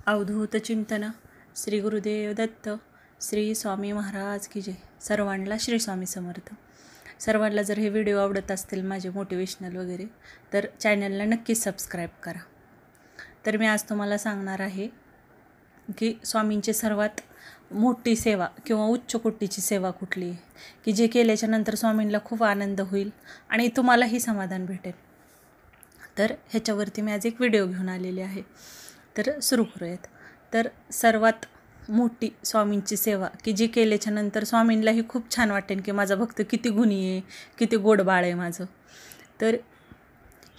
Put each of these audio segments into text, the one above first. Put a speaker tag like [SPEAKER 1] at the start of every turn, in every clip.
[SPEAKER 1] अवधूत चिंतन श्री गुरुदेव दत्त श्री स्वामी महाराज की जय. सर्वांना श्री स्वामी समर्थ. सर्वांना जर हे व्हिडिओ आवडत असतील माझे मोटिवेशनल वगैरे तर चॅनलला नक्कीच सबस्क्राईब करा. तर मी आज तुम्हाला सांगणार आहे की स्वामींची सर्वात मोठी सेवा किंवा उच्च कोटीची सेवा कुठली आहे की जे केल्याच्या नंतर स्वामींना खूप आनंद होईल आणि तुम्हालाही समाधान भेटेल. तर ह्याच्यावरती मी आज एक व्हिडिओ घेऊन आलेली आहे. तर सुरू करूयात. तर सर्वात मोठी स्वामींची सेवा की जी केल्याच्या नंतर स्वामींनाही खूप छान वाटेल की माझा भक्त किती गुणी आहे, किती गोड बाळ आहे माझं. तर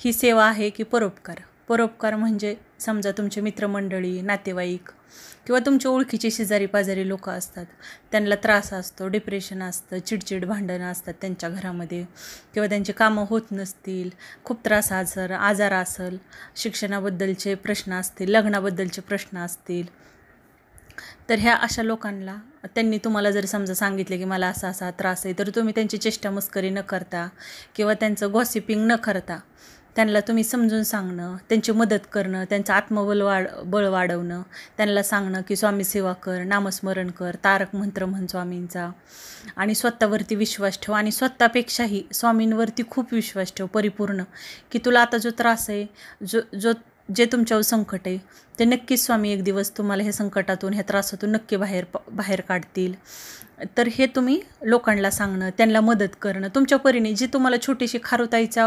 [SPEAKER 1] ही सेवा आहे की परोपकार. परोपकार म्हणजे समजा तुमचे मित्रमंडळी, नातेवाईक किंवा तुमच्या ओळखीचे शेजारी पाजारी लोक असतात, त्यांना त्रास असतो, डिप्रेशन असतं, चिडचिड भांडणं असतात त्यांच्या घरामध्ये किंवा त्यांची कामं होत नसतील, खूप त्रास आजार असेल, शिक्षणाबद्दलचे प्रश्न असतील, लग्नाबद्दलचे प्रश्न असतील. तर ह्या अशा लोकांना त्यांनी तुम्हाला जर समजा सांगितले की मला असा असा त्रास आहे, तर तुम्ही त्यांची चेष्टा मस्करी न करता किंवा त्यांचं गॉसिपिंग न करता त्यांना तुम्ही समजून सांगणं, त्यांची मदत करणं, त्यांचं आत्मबल बळ वाढवणं, त्यांना सांगणं की स्वामी सेवा कर, नामस्मरण कर, तारक मंत्र म्हण स्वामींचा, आणि स्वतःवरती विश्वास ठेव आणि स्वतःपेक्षाही स्वामींवरती खूप विश्वास ठेव परिपूर्ण, की तुला आता जो त्रास आहे, जे तुमच्यावर संकट आहे ते नक्कीच स्वामी एक दिवस तुम्हाला हे संकटातून, ह्या त्रासातून नक्की बाहेर काढतील. तर हे तुम्ही लोकांना सांगणं, त्यांना मदत करणं तुमच्या परीने. जी तुम्हाला छोटीशी खारुताईचा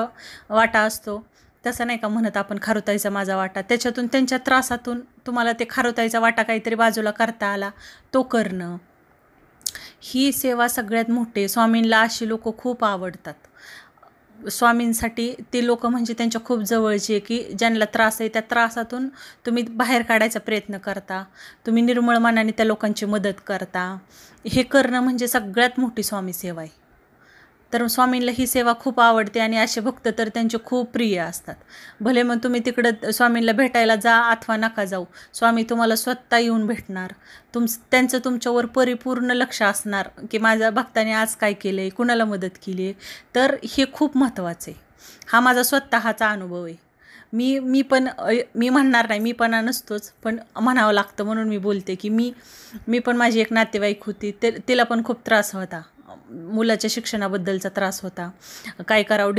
[SPEAKER 1] वाटा असतो, तसं नाही का म्हणत आपण खारुताईचा माझा वाटा, त्याच्यातून त्यांच्या त्रासातून तुम्हाला ते खारुताईचा वाटा काहीतरी बाजूला करता आला तो करणं, ही सेवा सगळ्यात मोठी. स्वामींना अशी लोक खूप आवडतात. स्वामींसाठी ते लोक म्हणजे त्यांच्या खूप जवळचे, की ज्यांना त्रास आहे त्या त्रासातून तुम्ही बाहेर काढायचा प्रयत्न करता, तुम्ही निर्मळ मनाने त्या लोकांची मदत करता. हे करणं म्हणजे सगळ्यात मोठी स्वामी सेवा आहे. तर स्वामींना ही सेवा खूप आवडते आणि असे भक्त तर त्यांचे खूप प्रिय असतात. भले मग तुम्ही तिकडं स्वामींना भेटायला जा अथवा नका जाऊ, स्वामी तुम्हाला स्वतः येऊन भेटणार. त्यांचं तुमच्यावर परिपूर्ण लक्ष असणार की माझ्या भक्ताने आज काय केलं आहे, कुणाला मदत केली आहे. तर हे खूप महत्त्वाचं आहे. हा माझा स्वतःचा अनुभव आहे. मी म्हणणार नाही, मीपणा नसतोच, पण म्हणावं लागतं म्हणून मी बोलते की मी पण माझी एक नातेवाईक होती, तिला पण खूप त्रास होता, मुलाच्या शिक्षणाबद्दलचा त्रास होता. काय करावं,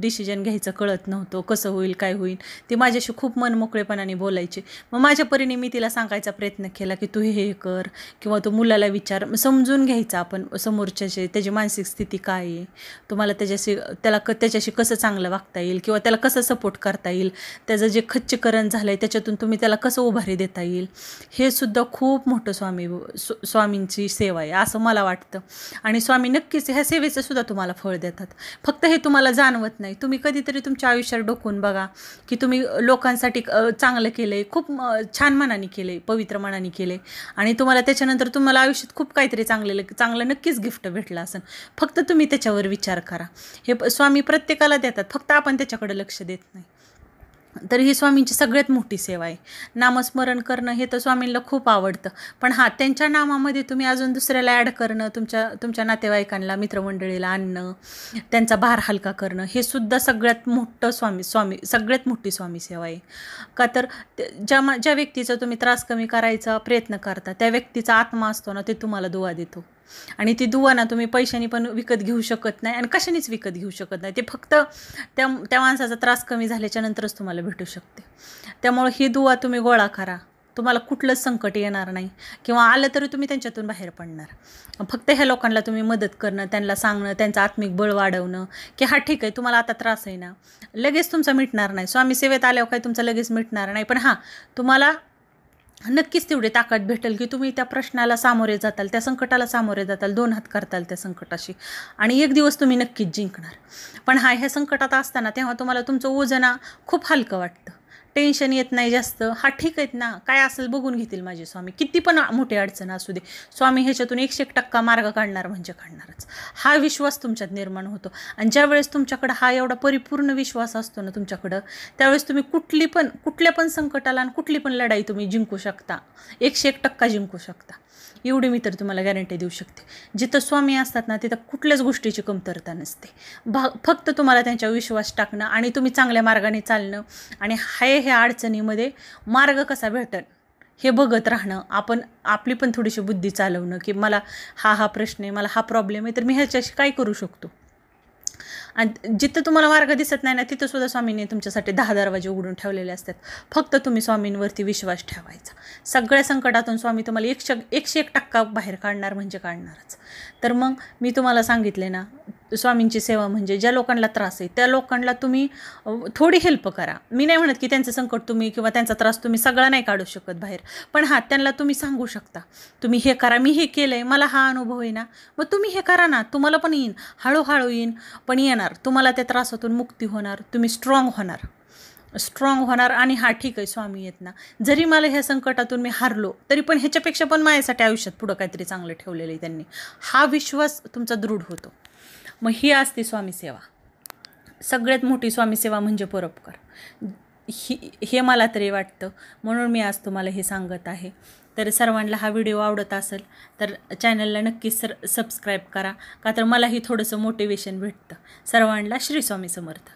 [SPEAKER 1] डिसिजन घ्यायचं कळत नव्हतं, कसं होईल काय होईल. ती माझ्याशी खूप मनमोकळेपणाने बोलायची. मग माझ्या परीने मी तिला सांगायचा प्रयत्न केला की तू हे कर किंवा तू मुलाला विचार, समजून घ्यायचा आपण समोरच्याचे, त्याची मानसिक स्थिती काय आहे, तुम्हाला त्याच्याशी कसं चांगलं वागता येईल किंवा त्याला कसं सपोर्ट करता येईल, त्याचं जे खच्चीकरण झालं आहे त्याच्यातून तुम्ही त्याला कसं उभारी देता येईल. हे सुद्धा खूप मोठं स्वामींची सेवा आहे असं मला वाटतं. आणि स्वामी नक्कीच ह्या सेवेचं सुद्धा तुम्हाला फळ देतात. फक्त हे तुम्हाला जाणवत नाही. तुम्ही कधीतरी तुमच्या आयुष्यात डोकून बघा की तुम्ही लोकांसाठी चांगलं केलं आहे, खूप छान मनाने केलं आहे, पवित्र मनाने केलं आहे, आणि तुम्हाला त्याच्यानंतर तुम्हाला आयुष्यात खूप काहीतरी चांगलं नक्कीच गिफ्ट भेटलं असेल. फक्त तुम्ही त्याच्यावर विचार करा. हे स्वामी प्रत्येकाला देतात, फक्त आपण त्याच्याकडे लक्ष देत नाही. तर ही स्वामींची सगळ्यात मोठी सेवा आहे. नामस्मरण करणं हे तर स्वामींना खूप आवडतं, पण त्यांच्या नामामध्ये तुम्ही अजून दुसऱ्याला ॲड करणं, तुमच्या नातेवाईकांना, मित्रमंडळीला आणणं, त्यांचा भार हलका करणं, हे सुद्धा सगळ्यात मोठं सगळ्यात मोठी स्वामी सेवा आहे. का तर ज्या व्यक्तीचा तुम्ही त्रास कमी करायचा प्रयत्न करता, त्या व्यक्तीचा आत्मा असतो ना, ते तुम्हाला दुवा देतो. आणि ती दुवा ना तुम्ही पैशाने पण विकत घेऊ शकत नाही आणि कशानेच विकत घेऊ शकत नाही. ते फक्त त्या माणसाचा त्रास कमी झाल्याच्या नंतरच तुम्हाला भेटू शकते. त्यामुळे ही दुवा तुम्ही गोळा करा, तुम्हाला कुठलंच संकट येणार नाही किंवा आलं तरी तुम्ही त्यांच्यातून बाहेर पडणार. फक्त ह्या लोकांना तुम्ही मदत करणं, त्यांना सांगणं, त्यांचं आत्मिक बळ वाढवणं की हा ठीक आहे, तुम्हाला आता त्रास आहे ना, लगेच तुमचा मिटणार नाही. स्वामी सेवेत आल्यावर काही तुमचा लगेच मिटणार नाही, पण तुम्हाला नक्कीच तेवढी ताकद भेटेल की तुम्ही त्या प्रश्नाला सामोरे जाताल, त्या संकटाला सामोरे जाताल, 2 हात करताल त्या संकटाशी, आणि एक दिवस तुम्ही नक्कीच जिंकणार. पण ह्या संकटात असताना तेव्हा तुम्हाला तुमचं ओझं खूप हलकं वाटतं, टेन्शन येत नाही जास्त. ठीक आहेत ना, काय असेल बघून घेतील माझे स्वामी, किती पण मोठी अडचण असू दे, स्वामी ह्याच्यातून 101% मार्ग काढणार म्हणजे काढणारच. हा विश्वास तुमच्यात निर्माण होतो. आणि ज्यावेळेस तुमच्याकडं हा एवढा परिपूर्ण विश्वास असतो ना तुमच्याकडं, त्यावेळेस तुम्ही कुठल्या पण संकटाला आणि कुठली पण लढाई तुम्ही जिंकू शकता, 101% जिंकू शकता. एवढी मी तर तुम्हाला गॅरंटी देऊ शकते. जिथं स्वामी असतात ना, तिथं कुठल्याच गोष्टीची कमतरता नसते. फक्त तुम्हाला त्यांच्यावर विश्वास टाकणं आणि तुम्ही चांगल्या मार्गाने चालणं आणि ह्या अडचणीमध्ये मार्ग कसा भेटेल हे बघत राहणं, आपण आपली पण थोडीशी बुद्धी चालवणं, की मला हा प्रश्न आहे, मला हा प्रॉब्लेम आहे, तर मी ह्याच्याशी काय करू शकतो. आणि जिथं तुम्हाला मार्ग दिसत नाही ना, तिथं सुद्धा स्वामींनी तुमच्यासाठी 10 दरवाजे उघडून ठेवलेले असतात. फक्त तुम्ही स्वामींवरती विश्वास ठेवायचा. सगळ्या संकटातून स्वामी तुम्हाला 101% बाहेर काढणार म्हणजे काढणारच. तर मग मी तुम्हाला सांगितले ना, स्वामींची सेवा म्हणजे ज्या लोकांना त्रास आहे त्या लोकांना तुम्ही थोडी हेल्प करा. मी नाही म्हणत की त्यांचं संकट तुम्ही किंवा त्यांचा त्रास तुम्ही सगळा नाही काढू शकत बाहेर, पण हां, त्यांना तुम्ही सांगू शकता, तुम्ही हे करा, मी हे केलं आहे, मला हा अनुभव आहे ना, मग तुम्ही हे करा ना, तुम्हाला पण येईन, हळूहळू येईन, पण येणार. तुम्हाला त्या त्रासातून मुक्ती होणार, तुम्ही स्ट्रॉंग होणार. आणि हा ठीक आहे, स्वामी येत ना, जरी मला ह्या संकटातून मी हारलो तरी पण ह्याच्यापेक्षा पण माझ्यासाठी आयुष्यात पुढं काहीतरी चांगलं ठेवलेलं आहे त्यांनी, हा विश्वास तुमचा दृढ होतो. मग ही असते स्वामी सेवा. सगळ्यात मोठी स्वामी सेवा म्हणजे परोपकार. हे मला तरी वाटतं, म्हणून मी आज तुम्हाला हे सांगत आहे. तर सर्वांना हा व्हिडिओ आवडत असेल तर चॅनलला नक्कीच सबस्क्राईब करा, का तर मलाही थोडंसं मोटिवेशन भेटतं. सर्वांना श्री स्वामी समर्थ.